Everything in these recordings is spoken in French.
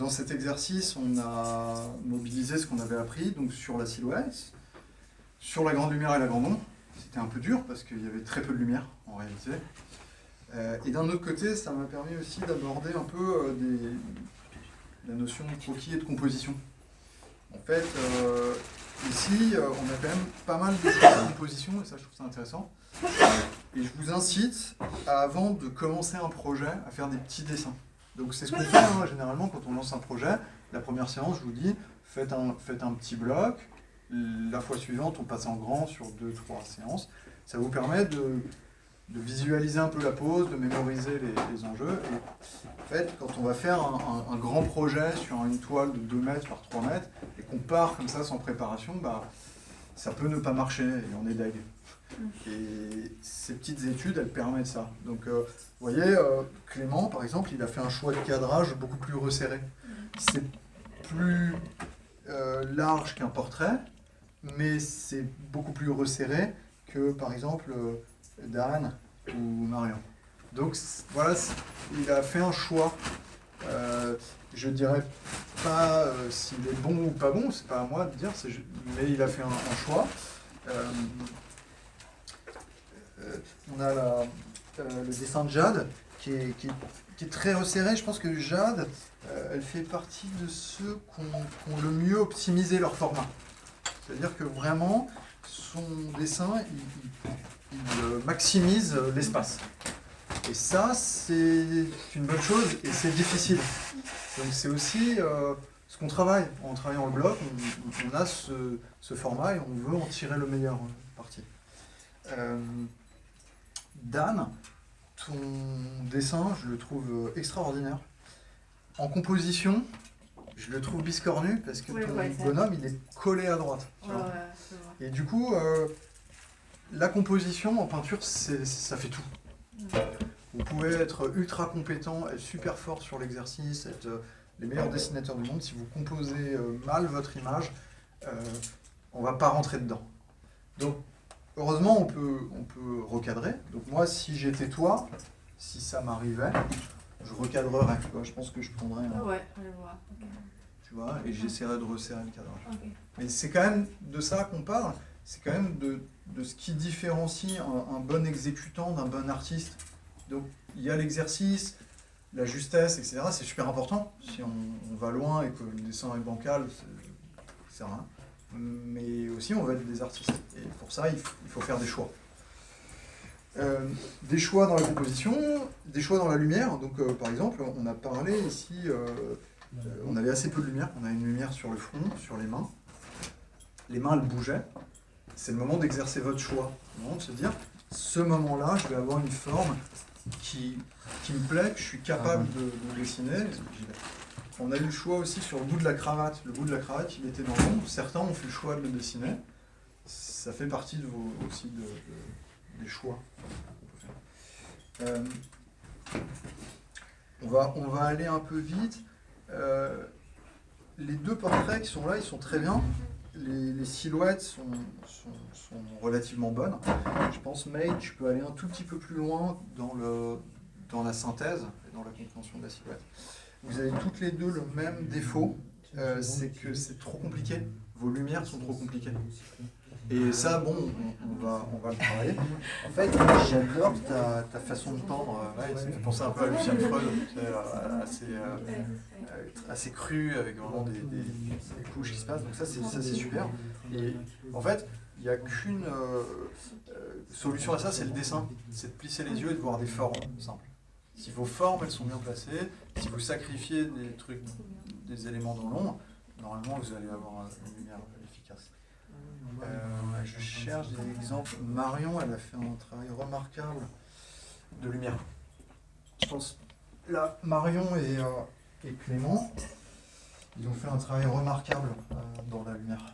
Dans cet exercice, on a mobilisé ce qu'on avait appris donc sur la silhouette, sur la grande lumière et la grande ombre. C'était un peu dur parce qu'il y avait très peu de lumière en réalité. Et d'un autre côté, ça m'a permis aussi d'aborder un peu la notion de croquis et de composition. En fait, ici, on a quand même pas mal de composition, et ça je trouve ça intéressant. Et je vous incite, avant de commencer un projet, à faire des petits dessins. Donc c'est ce qu'on fait généralement quand on lance un projet. La première séance, je vous dis, faites un petit bloc. La fois suivante, on passe en grand sur 2-3 séances. Ça vous permet de visualiser un peu la pose, de mémoriser les enjeux. Et en fait, quand on va faire un grand projet sur une toile de 2 mètres par 3 mètres, et qu'on part comme ça sans préparation, bah, ça peut ne pas marcher et on est deg. Et ces petites études, elles permettent ça. Donc, vous voyez, Clément, par exemple, il a fait un choix de cadrage beaucoup plus resserré. C'est plus large qu'un portrait, mais c'est beaucoup plus resserré que, par exemple, Dan ou Marion. Donc, voilà, il a fait un choix. Je dirais pas s'il est bon ou pas bon, c'est pas à moi de dire, mais il a fait un choix. On a le dessin de Jade qui est très resserré. Je pense que Jade, elle fait partie de ceux qui ont le mieux optimisé leur format. C'est-à-dire que vraiment, son dessin, il maximise l'espace. Et ça, c'est une bonne chose et c'est difficile. Donc c'est aussi ce qu'on travaille. En travaillant le bloc, on a ce format et on veut en tirer le meilleur parti. Dan, ton dessin, je le trouve extraordinaire. En composition, je le trouve biscornu parce que ton bonhomme, il est collé à droite. Et du coup, la composition en peinture, ça fait tout. Vous pouvez être ultra compétent, être super fort sur l'exercice, être les meilleurs dessinateurs du monde. Si vous composez mal votre image, on ne va pas rentrer dedans. Donc, heureusement, on peut recadrer. Donc moi, si j'étais toi, si ça m'arrivait, je recadrerais. Tu vois, je pense que je prendrais tu vois, et j'essaierais de resserrer le cadrage. Okay. Mais c'est quand même de ça qu'on parle. C'est quand même de ce qui différencie un bon exécutant d'un bon artiste. Donc il y a l'exercice, la justesse, etc. C'est super important. Si on va loin et que le dessin est bancal, ça sert à rien. Mais aussi on va être des artistes. Et pour ça, il faut faire des choix. Des choix dans la composition, des choix dans la lumière. Donc par exemple, on a parlé ici, on avait assez peu de lumière. On a une lumière sur le front, sur les mains. Les mains, elles bougeaient. C'est le moment d'exercer votre choix. Le moment de se dire, ce moment-là, je vais avoir une forme qui me plaît, que je suis capable de dessiner. On a eu le choix aussi sur le bout de la cravate. Le bout de la cravate, il était dans l'ombre. Certains ont fait le choix de le dessiner. Ça fait partie aussi des choix. On va aller un peu vite. Les deux portraits qui sont là, ils sont très bien. Les silhouettes sont relativement bonnes. Je pense, May, tu peux aller un tout petit peu plus loin dans la synthèse et dans la compréhension de la silhouette. Vous avez toutes les deux le même défaut, c'est que c'est trop compliqué. Vos lumières sont trop compliquées. Et ça, bon, on va le travailler. En fait, j'adore ta façon de peindre. Ouais, ça me fait penser un peu à Lucien Freud, assez cru, avec vraiment des couches qui se passent. Donc ça, c'est super. Et en fait, il n'y a qu'une solution à ça, c'est le dessin. C'est de plisser les yeux et de voir des formes simples. Si vos formes, elles sont bien placées, si vous sacrifiez des trucs, des éléments dans l'ombre, normalement, vous allez avoir une lumière efficace. Je cherche des exemples. Marion, elle a fait un travail remarquable de lumière. Je pense, là, Marion et Clément, ils ont fait un travail remarquable dans la lumière.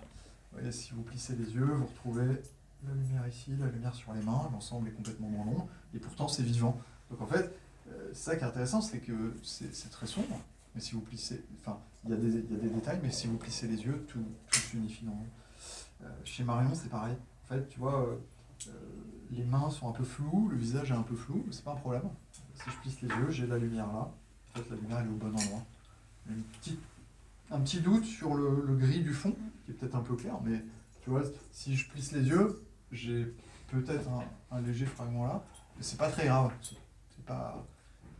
Vous voyez, si vous plissez les yeux, vous retrouvez la lumière ici, la lumière sur les mains, l'ensemble est complètement dans l'ombre, et pourtant c'est vivant. Donc en fait, ça qui est intéressant, c'est que c'est très sombre, mais si vous plissez, enfin, il y a des détails, mais si vous plissez les yeux, tout s'unifie dans l'ombre. Chez Marion, c'est pareil. En fait, tu vois, les mains sont un peu floues, le visage est un peu flou, mais c'est pas un problème. Si je plisse les yeux, j'ai la lumière là. En fait, la lumière elle est au bon endroit. un petit doute sur le gris du fond, qui est peut-être un peu clair, mais tu vois, si je plisse les yeux, j'ai peut-être un léger fragment là, mais c'est pas très grave. C'est pas...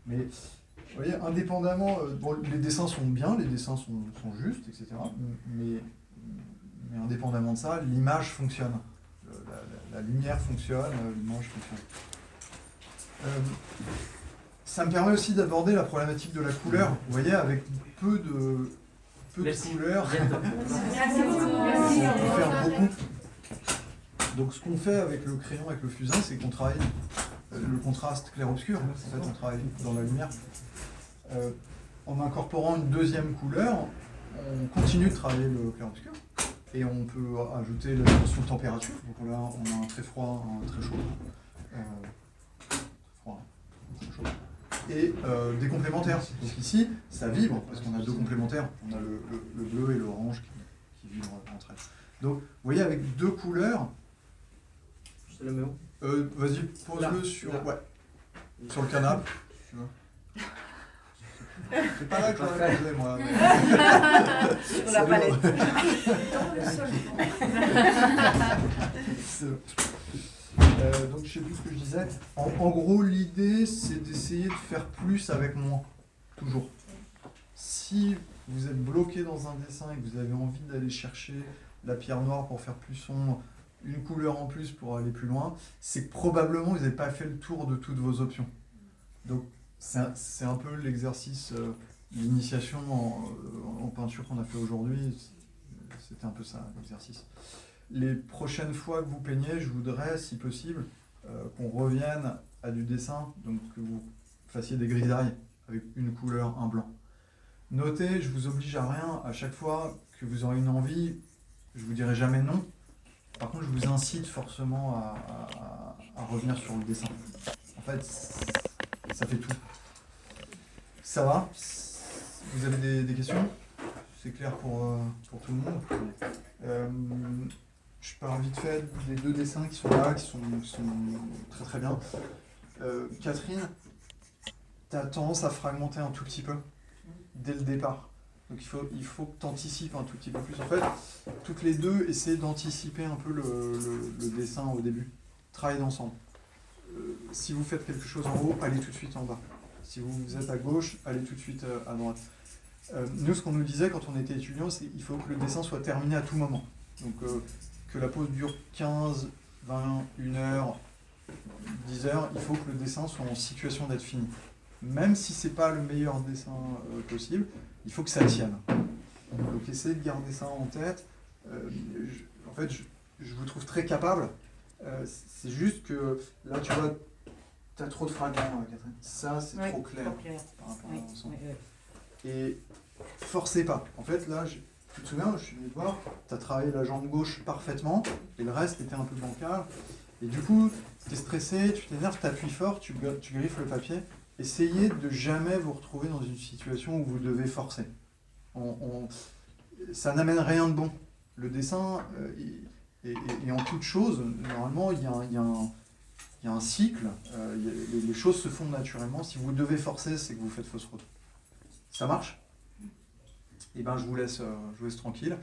Mais vous voyez, indépendamment, bon, les dessins sont bien, les dessins sont justes, etc. Mais indépendamment de ça, l'image fonctionne. La lumière fonctionne, l'image fonctionne. Ça me permet aussi d'aborder la problématique de la couleur. Vous voyez, avec peu de couleurs, on peut faire beaucoup. Donc ce qu'on fait avec le crayon, avec le fusain, c'est qu'on travaille le contraste clair-obscur. En fait, on travaille dans la lumière. En incorporant une deuxième couleur, on continue de travailler le clair-obscur. Et on peut ajouter la dimension de température. Donc là, on a un très froid, un très chaud. Très chaud. Et des complémentaires. Donc ici, ça vibre, parce qu'on a deux complémentaires. On a le bleu et l'orange qui vibrent entre elles. Donc, vous voyez, avec deux couleurs... Je te le mets où? Vas-y, pose-le sur le canapé. C'est pas là que j'aurais posé, moi. Mais... Sur la palette. Donc je sais plus ce que je disais. En gros, l'idée, c'est d'essayer de faire plus avec moins. Toujours. Si vous êtes bloqué dans un dessin et que vous avez envie d'aller chercher la pierre noire pour faire plus sombre, une couleur en plus pour aller plus loin, c'est que probablement vous n'avez pas fait le tour de toutes vos options. Donc c'est un peu l'exercice, l'initiation en peinture qu'on a fait aujourd'hui. C'était un peu ça, l'exercice. Les prochaines fois que vous peignez, je voudrais, si possible, qu'on revienne à du dessin, donc que vous fassiez des grisailles avec une couleur, un blanc. Notez, je vous oblige à rien, à chaque fois que vous aurez une envie, je vous dirai jamais non. Par contre, je vous incite forcément à revenir sur le dessin. En fait, ça fait tout. Ça va? Vous avez des questions? C'est clair pour tout le monde. Je parle vite fait des deux dessins qui sont là, qui sont très très bien. Catherine, tu as tendance à fragmenter un tout petit peu dès le départ. Donc il faut que tu anticipes un tout petit peu plus. En fait, toutes les deux, essayez d'anticiper un peu le dessin au début. Travaillez ensemble. Si vous faites quelque chose en haut, allez tout de suite en bas. Si vous êtes à gauche, allez tout de suite à droite. Nous, ce qu'on nous disait quand on était étudiants, c'est qu'il faut que le dessin soit terminé à tout moment. Donc que la pause dure 15, 20, 1 heure, 10 heures, il faut que le dessin soit en situation d'être fini. Même si ce n'est pas le meilleur dessin possible, il faut que ça tienne. Donc essayez de garder ça en tête. En fait, je vous trouve très capable. C'est juste que là, tu vois, tu as trop de fragments, Catherine. Ça, c'est trop clair. Par rapport à l'ensemble. Et forcez pas. En fait, là, tu te souviens, je suis venu te voir, tu as travaillé la jambe gauche parfaitement, et le reste était un peu bancal. Et du coup, tu es stressé, tu t'énerves, tu appuies fort, tu griffes le papier. Essayez de jamais vous retrouver dans une situation où vous devez forcer. Ça n'amène rien de bon. Le dessin, et en toute chose, normalement, il y a un cycle, les choses se font naturellement. Si vous devez forcer, c'est que vous faites fausse route. Ça marche? Eh bien, je vous laisse tranquille.